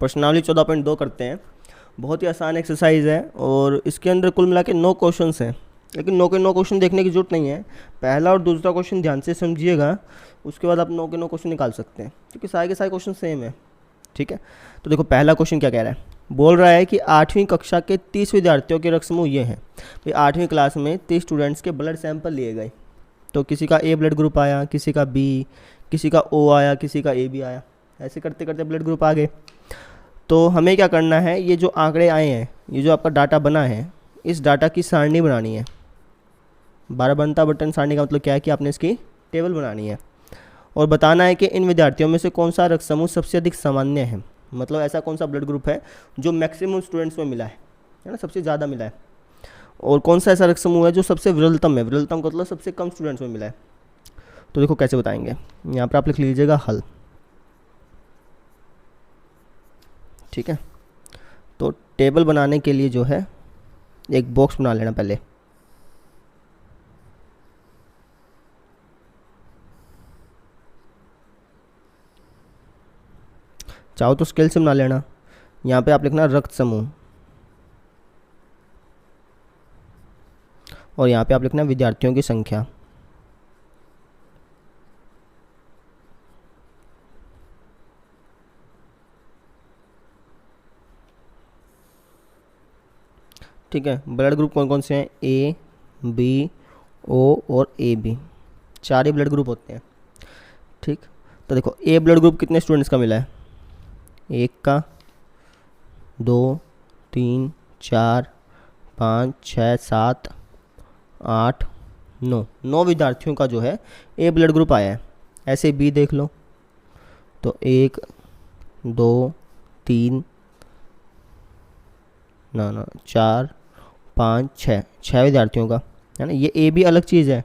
प्रश्नावली 14.2 करते हैं। बहुत ही आसान एक्सरसाइज है और इसके अंदर कुल मिला के 9 क्वेश्चंस हैं, लेकिन 9 के 9 क्वेश्चन देखने की जरूरत नहीं है। पहला और दूसरा क्वेश्चन ध्यान से समझिएगा, उसके बाद आप 9 के 9 क्वेश्चन निकाल सकते हैं, क्योंकि सारे के सारे क्वेश्चन सेम है। ठीक है, तो देखो पहला क्वेश्चन क्या कह रहा है। बोल रहा है कि 8वीं कक्षा के 30 विद्यार्थियों के रक्त समूह ये हैं। भाई 8वीं क्लास में 30 स्टूडेंट्स के ब्लड सैंपल लिए गए, तो किसी का ए ब्लड ग्रुप आया, किसी का बी, किसी का ओ आया, किसी का ए बी आया, ऐसे करते करते ब्लड ग्रुप आ गए। तो हमें क्या करना है, ये जो आंकड़े आए हैं, ये जो आपका डाटा बना है, इस डाटा की सारणी बनानी है। 12 बनता बटन सारणी का मतलब क्या है कि आपने इसकी टेबल बनानी है और बताना है कि इन विद्यार्थियों में से कौन सा रक्त समूह सबसे अधिक सामान्य है। मतलब ऐसा कौन सा ब्लड ग्रुप है जो मैक्सिमम स्टूडेंट्स में मिला है ना, सबसे ज़्यादा मिला है, और कौन सा ऐसा रक्त समूह है जो सबसे विरलतम है। विरलतम का मतलब सबसे कम स्टूडेंट्स में मिला है। तो देखो कैसे बताएंगे, यहाँ पर आप लिख लीजिएगा हल। ठीक है, तो टेबल बनाने के लिए जो है एक बॉक्स बना लेना पहले। चाहो तो स्केल से बना लेना। यहाँ पे आप लिखना रक्त समूह और यहाँ पे आप लिखना विद्यार्थियों की संख्या। ठीक है, ब्लड ग्रुप कौन कौन से हैं, ए बी ओ और ए बी, 4 ही ब्लड ग्रुप होते हैं। ठीक, तो देखो ए ब्लड ग्रुप कितने स्टूडेंट्स का मिला है, 1 का, 2, 3, 4, 5, 6, 7, 8, 9 विद्यार्थियों का जो है ए ब्लड ग्रुप आया है। ऐसे बी देख लो, तो 1, 2, 3, 4, 5, 6 विद्यार्थियों का है ना। ये ए बी अलग चीज़ है,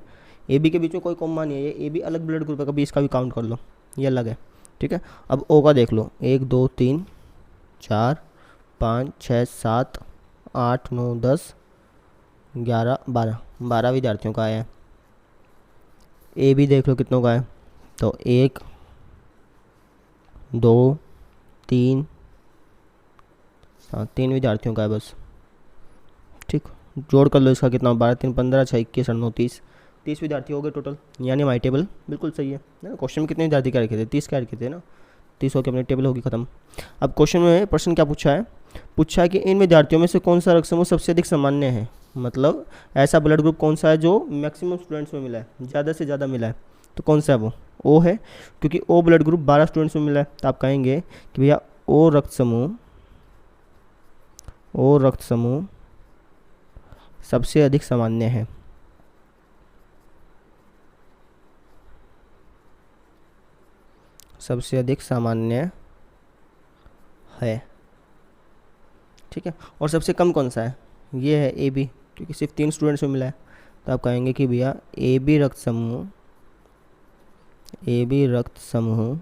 ए बी के बीच में कोई कॉमा नहीं है, ये ए बी अलग ब्लड ग्रुप है, कभी इसका भी काउंट कर लो, ये अलग है। ठीक है, अब ओ का देख लो, 1, 2, 3, 4, 5, 6, 7, 8, 9, 10, 11, 12 विद्यार्थियों का आया है। ए बी देख लो कितनों का है, तो 1, 2, 3, 3 विद्यार्थियों का है बस। ठीक, जोड़ कर लो इसका कितना, 12, 3, 15, 6, 21, 8, 9, 30 विद्यार्थी हो गए टोटल। यानी हमारी टेबल बिल्कुल सही है ना। क्वेश्चन में कितने विद्यार्थी क्या रखे थे, 30 क्या रखे थे ना, 30 होकर अपनी टेबल होगी खत्म। अब क्वेश्चन में प्रश्न क्या पूछा है, पूछा है कि इन विद्यार्थियों में से कौन सा रक्त समूह सबसे अधिक सामान्य है। मतलब ऐसा ब्लड ग्रुप कौन सा है जो मैक्सिमम स्टूडेंट्स में मिला है, ज़्यादा से ज़्यादा मिला है, तो कौन सा है वो, ओ है, क्योंकि ओ ब्लड ग्रुप 12 स्टूडेंट्स में मिला है। तो आप कहेंगे कि भैया ओ रक्त समूह सबसे अधिक सामान्य है। सबसे अधिक सामान्य है। ठीक है, और सबसे कम कौन सा है, ये है ए बी, क्योंकि सिर्फ 3 स्टूडेंट्स में मिला है। तो आप कहेंगे कि भैया ए बी रक्त समूह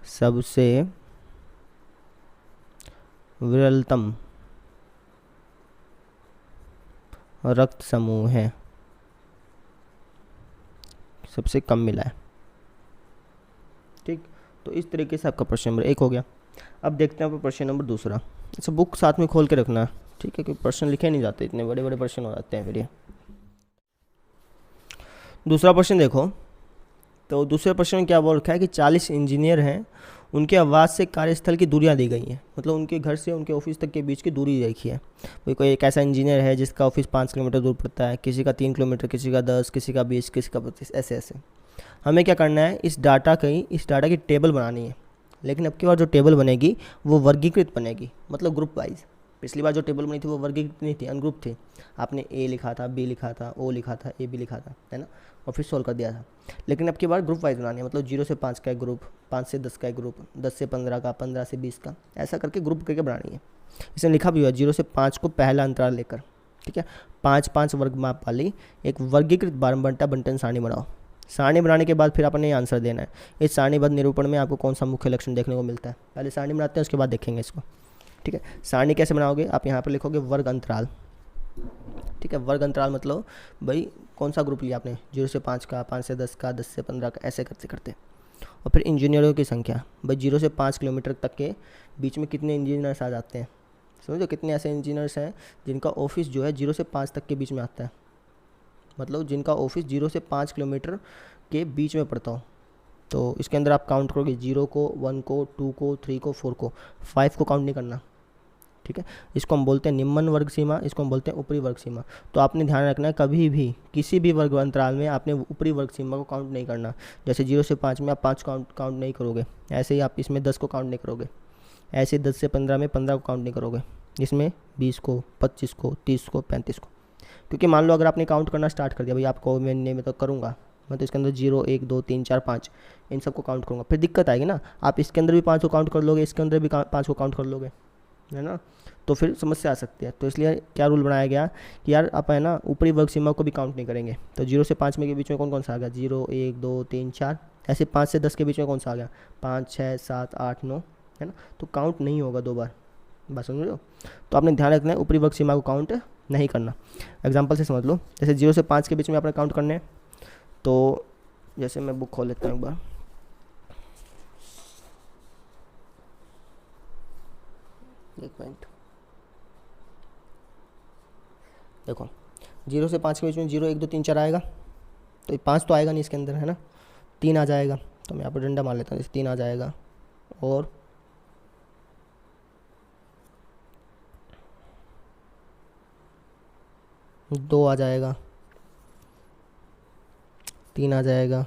सबसे विरलतम रक्त समूह है, सबसे कम मिला है। ठीक, तो इस तरीके से आपका प्रश्न नंबर 1 हो गया। अब देखते हैं प्रश्न नंबर 2। इसे बुक साथ में खोल के रखना है, ठीक है, क्योंकि प्रश्न लिखे नहीं जाते, इतने बड़े बड़े प्रश्न हो जाते हैं फिर ये। दूसरा प्रश्न देखो, तो दूसरे प्रश्न में क्या बोल रखा है कि 40 इंजीनियर हैं, उनके आवास से कार्यस्थल की दूरियां दी गई हैं। मतलब उनके घर से उनके ऑफिस तक के बीच की दूरी देखी है। कोई एक ऐसा इंजीनियर है जिसका ऑफिस 5 किलोमीटर दूर पड़ता है, किसी का 3 किलोमीटर, किसी का 10, किसी का 20, किसी का 25, ऐसे। हमें क्या करना है, इस डाटा की टेबल बनानी है। लेकिन अब की बार जो टेबल बनेगी वो वर्गीकृत बनेगी, मतलब ग्रुप वाइज। पिछली बार जो टेबल बनी थी वो वर्गीकृत नहीं थी, अनग्रुप थी। आपने ए लिखा था, बी लिखा था, ओ लिखा था, ए बी लिखा था, है ना, और फिर सोल्व कर दिया था। लेकिन अब की बार ग्रुप वाइज बनानी है, मतलब 0 से 5 का एक ग्रुप, 5 से 10 का एक ग्रुप, 10 से 15 का, 15 से 20 का, ऐसा करके ग्रुप करके बनानी है। इसमें लिखा भी हुआ 0 से 5 को पहला अंतराल लेकर। ठीक है, 5-5 वर्ग माप वाली एक वर्गीकृत बारंबार बंटन सारणी बनाओ। सारणी बनाने के बाद फिर आपने आंसर देना है। इस सारणीबद्ध निरूपण में आपको कौन सा मुख्य लक्षण देखने को मिलता है, पहले सारणी बनाते हैं, उसके बाद देखेंगे इसको। ठीक है, सारणी कैसे बनाओगे, आप यहाँ पर लिखोगे वर्ग अंतराल। ठीक है, वर्ग अंतराल मतलब भाई कौन सा ग्रुप लिया आपने, 0 से 5 का, 5 से 10 का, 10 से 15 का, ऐसे करते करते और फिर इंजीनियरों की संख्या, भाई 0 से 5 किलोमीटर तक के बीच में कितने इंजीनियर्स आ जाते हैं। समझो कितने ऐसे इंजीनियर्स हैं जिनका ऑफिस जो है 0 से 5 तक के बीच में आता है, मतलब जिनका ऑफिस 0 से 5 किलोमीटर के बीच में पड़ता हो। तो इसके अंदर आप काउंट करोगे 0 को, 1 को, 2 को, 3 को, 4 को, 5 को काउंट नहीं करना, ठीक है। इसको हम बोलते हैं निम्न वर्ग सीमा, इसको हम बोलते हैं ऊपरी वर्ग सीमा। तो आपने ध्यान रखना है कभी भी किसी भी वर्ग अंतराल में आपने ऊपरी वर्ग सीमा को काउंट नहीं करना। जैसे 0 से 5 में आप 5 काउंट नहीं करोगे, ऐसे ही आप इसमें 10 को काउंट नहीं करोगे, ऐसे 10 से 15 में 15 को काउंट नहीं करोगे, इसमें 20 को, 25 को, 30 को, 35 को। क्योंकि मान लो अगर आपने काउंट करना स्टार्ट कर दिया, भाई आपको मैं तो करूँगा, मैं तो इसके अंदर 0 1 2 3 4 5 इन सबको काउंट करूँगा, फिर दिक्कत आएगी ना। आप इसके अंदर भी 5 को काउंट कर लोगे, इसके अंदर भी 5 को काउंट कर लोगे, है ना, तो फिर समस्या आ सकती है। तो इसलिए क्या रूल बनाया गया कि यार आप है ना ऊपरी वर्ग सीमा को भी काउंट नहीं करेंगे। तो 0 से 5 में के बीच में कौन कौन सा आ गया, 0 1 2 3 4, ऐसे 5 से 10 के बीच में कौन सा आ गया, 5 6 7 8 9, है ना। तो काउंट नहीं होगा 2 बार, बस समझ लो। तो आपने ध्यान रखना है ऊपरी वर्ग सीमा को काउंट नहीं करना। एग्जाम्पल से समझ लो, जैसे 0 से 5 के बीच में आपने काउंट करने हैं। तो जैसे मैं बुक खोल लेता हूँ एक बार, एक मिनट, देखो 0 से 5 के बीच में 0 1 2 3 4 आएगा, तो 5 तो आएगा नहीं इसके अंदर, है ना। 3 आ जाएगा, तो मैं यहाँ पर डंडा मार लेता हूँ, जैसे 3 आ जाएगा, और 2 आ जाएगा, 3 आ जाएगा,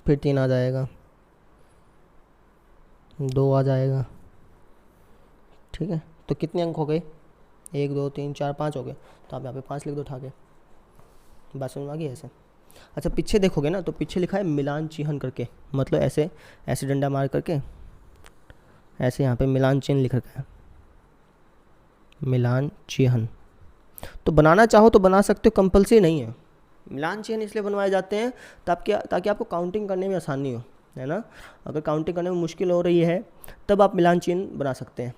फिर 3 आ जाएगा, 2 आ जाएगा, ठीक है। तो कितने अंक हो गए, 1 2 3 4 5 हो गए। तो आप यहाँ पे 5 लिख दो उठा के, बात समझ में आ गई ऐसे। अच्छा पीछे देखोगे ना, तो पीछे लिखा है मिलान चिन्ह करके, मतलब ऐसे ऐसे डंडा मार करके ऐसे यहाँ पे मिलान चिन्ह लिख रखा है, मिलान चिन्ह। तो बनाना चाहो तो बना सकते हो, कंपल्सरी नहीं है। मिलान चिन्ह इसलिए बनवाए जाते हैं ताकि आपको काउंटिंग करने में आसानी हो, है ना। अगर काउंटिंग करने में मुश्किल हो रही है तब आप मिलान चिन्ह बना सकते हैं,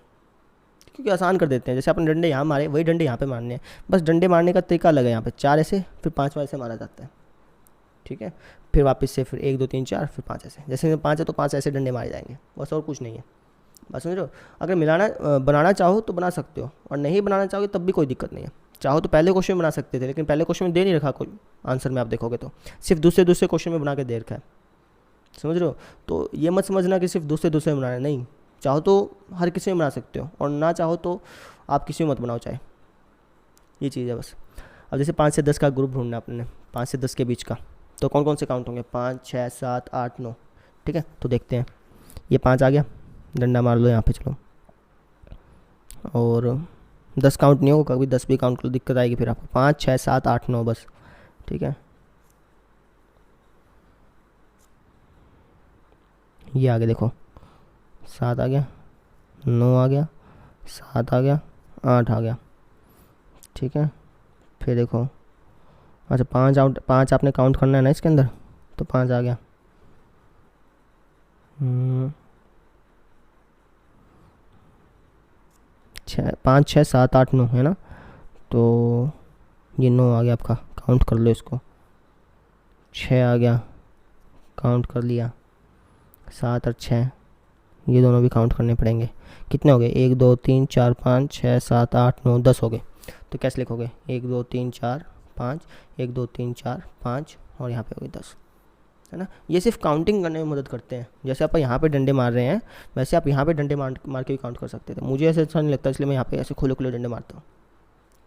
क्योंकि आसान कर देते हैं। जैसे अपने डंडे यहाँ मारे, वही डंडे यहाँ पे मारने हैं, बस डंडे मारने का तरीका अलग है। यहाँ पे 4 ऐसे, फिर 5 ऐसे मारा जाता है, ठीक है। फिर वापस से फिर 1 2 3 4, फिर 5 ऐसे, जैसे 5 है तो 5 ऐसे डंडे मारे जाएंगे, बस और कुछ नहीं है, बस समझ रहे हो। अगर बनाना चाहो तो बना सकते हो, और नहीं बनाना चाहोगे तब भी कोई दिक्कत नहीं है। चाहो तो पहले क्वेश्चन में बना सकते थे, लेकिन पहले क्वेश्चन में दे नहीं रखा कोई आंसर में, आप देखोगे तो सिर्फ दूसरे क्वेश्चन में बना के दे रखा है, समझ रहे हो। तो ये मत समझना कि सिर्फ दूसरे में बनाना, नहीं, चाहो तो हर किसी में बना सकते हो, और ना चाहो तो आप किसी में मत बनाओ चाहे, ये चीज़ है बस। अब जैसे 5 से 10 का ग्रुप ढूंढना अपने, 5 से 10 के बीच का, तो कौन कौन से काउंट होंगे, 5 6 7 8 9, ठीक है। तो देखते हैं, ये 5 आ गया, डंडा मार लो यहाँ पे, चलो। और 10 काउंट नहीं होगा, कभी 10 भी काउंट करो दिक्कत आएगी फिर आपको। 5 6 7 8 9 बस, ठीक है। ये आगे देखो, 7 आ गया, 9 आ गया, 7 आ गया, 8 आ गया, ठीक है। फिर देखो, अच्छा 5 आपने काउंट करना है ना इसके अंदर, तो 5 आ गया, 5 6 7 8 9 है ना। तो ये 9 आ गया आपका, काउंट कर लो इसको। 6 आ गया, काउंट कर लिया। 7 और 6 ये दोनों भी काउंट करने पड़ेंगे। कितने हो गए, 1 2 3 4 5 6 7 8 9 10 हो गए। तो कैसे लिखोगे, 1 2 3 4 5, 1 2 3 4 5, और यहाँ पे हो गए 10, है ना। ये सिर्फ काउंटिंग करने में मदद करते हैं। जैसे आप यहाँ पे डंडे मार रहे हैं, वैसे आप यहाँ पे डंडे मार के भी काउंट कर सकते थे। मुझे ऐसे अच्छा नहीं लगता, इसलिए मैं यहाँ पे ऐसे खुले खुले डंडे मारता हूँ।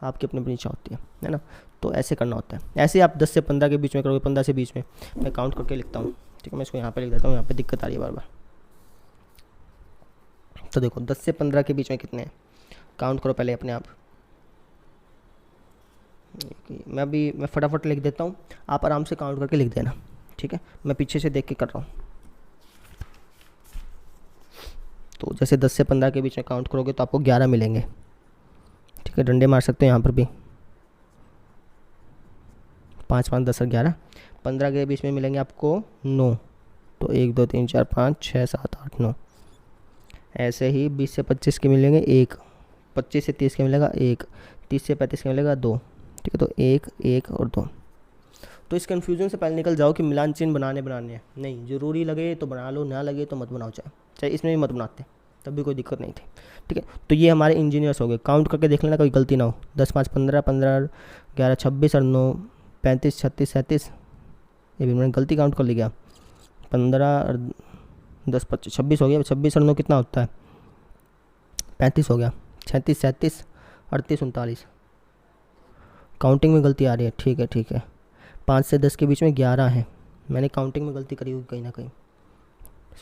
आपकी अपनी अपनी इच्छा होती है ना। तो ऐसे करना होता है। ऐसे आप 10 से 15 के बीच में करोगे, 15 से 20 में मैं काउंट करके लिखता हूँ, ठीक है। मैं इसको यहाँ पे लिख देता हूँ, यहाँ पे दिक्कत आ रही है बार बार। तो देखो 10 से 15 के बीच में कितने हैं, काउंट करो पहले अपने आप। मैं फटाफट लिख देता हूँ, आप आराम से काउंट करके लिख देना, ठीक है। मैं पीछे से देख के कर रहा हूँ। तो जैसे 10 से 15 के बीच में काउंट करोगे तो आपको 11 मिलेंगे, ठीक है। डंडे मार सकते हो यहाँ पर भी, 5 5 10 और 11। 15 के बीच में मिलेंगे आपको 9, तो 1 2 3 4 5 6 7 8 9। ऐसे ही 20 से 25 के मिलेंगे 1, 25 से 30 के मिलेगा 1, 30 से 35 के मिलेगा 2, ठीक है। तो 1 1 और 2। तो इस कन्फ्यूजन से पहले निकल जाओ कि मिलान चिन्ह बनाने हैं, नहीं ज़रूरी लगे तो बना लो, ना लगे तो मत बनाओ, चाहे इसमें भी मत बनाते, तब भी कोई दिक्कत नहीं थी। ठीक है, तो ये हमारे इंजीनियर्स हो गए। काउंट करके देख लेना कोई गलती ना हो। 10 5 15, 15 11 26 और 9 35 36 37, ये भी मैंने गलती काउंट कर लिया। 15 और 10 25 26 हो गया। 26 और 9 कितना होता है? 35 हो गया। 37 37 38 39, काउंटिंग में गलती आ रही है। ठीक है 5 से 10 के बीच में 11 है, मैंने काउंटिंग में गलती करी होगी कहीं ना कहीं,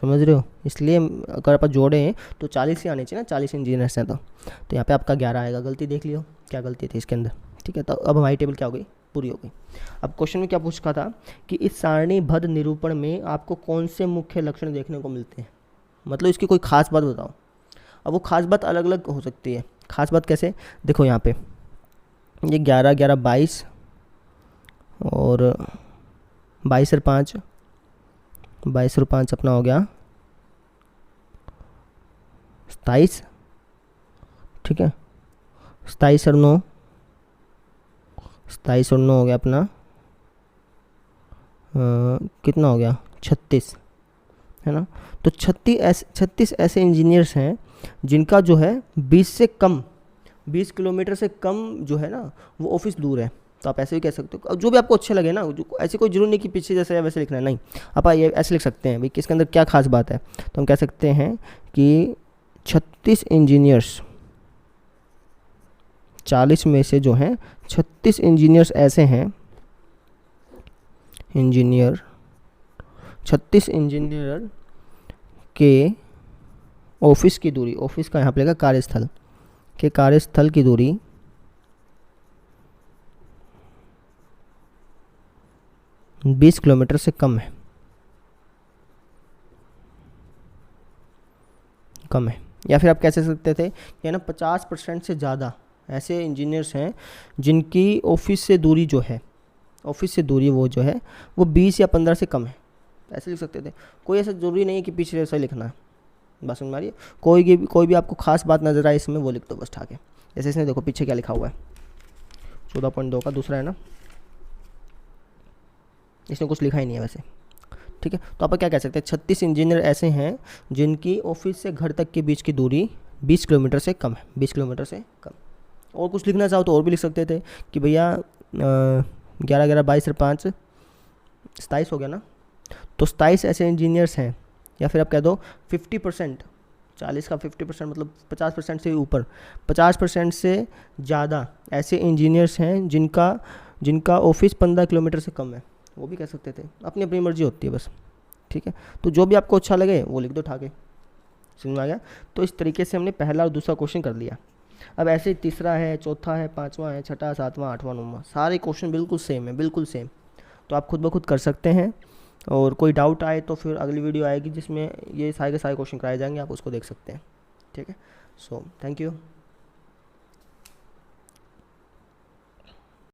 समझ रहे हो? इसलिए अगर आप जोड़े हैं तो 40 ही आने चाहिए ना, 40 इंजीनियर्स हैं तो यहाँ पे आपका 11 आएगा। गलती देख लियो क्या गलती थी इसके अंदर। ठीक है, तो अब हमारी टेबल क्या हो गई? पूरी हो गई। अब क्वेश्चन में क्या पूछा था कि इस सारणीबद्ध निरूपण में आपको कौन से मुख्य लक्षण देखने को मिलते हैं, मतलब इसकी कोई खास बात बताओ। अब वो खास बात अलग अलग हो सकती है। खास बात कैसे? देखो यहाँ पे ये 11 11 22 और 22 और 5, 22 और 5 अपना हो गया 27। ठीक है, 27 और 9, 27 और 9 हो गया अपना कितना हो गया? 36, है ना। तो 36 ऐसे इंजीनियर्स हैं जिनका जो है 20 किलोमीटर से कम जो है ना वो ऑफिस दूर है। तो आप ऐसे भी कह सकते हो, जो भी आपको अच्छे लगे ना, ऐसे कोई जरूरी नहीं कि पीछे जैसे है वैसे लिखना है, नहीं, आप ये ऐसे लिख सकते हैं भाई कि इसके अंदर क्या खास बात है। तो हम कह सकते हैं कि 36 इंजीनियर्स, 40 में से जो हैं 36 इंजीनियर्स ऐसे हैं, 36 इंजीनियर के ऑफिस की दूरी, ऑफिस का यहाँ पे लगा कार्यस्थल, के कार्यस्थल की दूरी 20 किलोमीटर से कम है, या फिर आप कैसे सकते थे कि ना 50% से ज़्यादा ऐसे इंजीनियर्स हैं जिनकी ऑफिस से दूरी जो है, ऑफिस से दूरी वो जो है वो 20 या 15 से कम है, ऐसे लिख सकते थे। कोई ऐसा ज़रूरी नहीं है कि पीछे ऐसा लिखना है, बस समझ मारिए। कोई भी आपको खास बात नज़र आए इसमें वो लिख दो बस ठाके। जैसे इसने देखो पीछे क्या लिखा हुआ है, 14.2 का दूसरा है ना, इसमें कुछ लिखा ही नहीं है वैसे। ठीक है, तो आप क्या कह सकते हैं? 36 इंजीनियर ऐसे हैं जिनकी ऑफिस से घर तक के बीच की दूरी 20 किलोमीटर से कम है, 20 किलोमीटर से कम। और कुछ लिखना चाहो तो और भी लिख सकते थे कि भैया 11 11 22 और 5 27 हो गया ना, तो 27 ऐसे इंजीनियर्स हैं। या फिर आप कह दो 50%, 40 का 50% मतलब 50% से ऊपर, 50% से ज़्यादा ऐसे इंजीनियर्स हैं जिनका ऑफिस 15 किलोमीटर से कम है, वो भी कह सकते थे। अपनी अपनी मर्जी होती है बस। ठीक है, तो जो भी आपको अच्छा लगे वो लिख दो ठाके, समझ में आ गया। तो इस तरीके से हमने पहला और दूसरा क्वेश्चन कर लिया। अब ऐसे ही तीसरा है, चौथा है, पाँचवा है, छठा, सातवां, आठवां, नौवां, सारे क्वेश्चन बिल्कुल सेम है, बिल्कुल सेम। तो आप खुद ब खुद कर सकते हैं, और कोई डाउट आए तो फिर अगली वीडियो आएगी जिसमें ये सारे के सारे क्वेश्चन कराए जाएंगे, आप उसको देख सकते हैं। ठीक है, सो थैंक यू।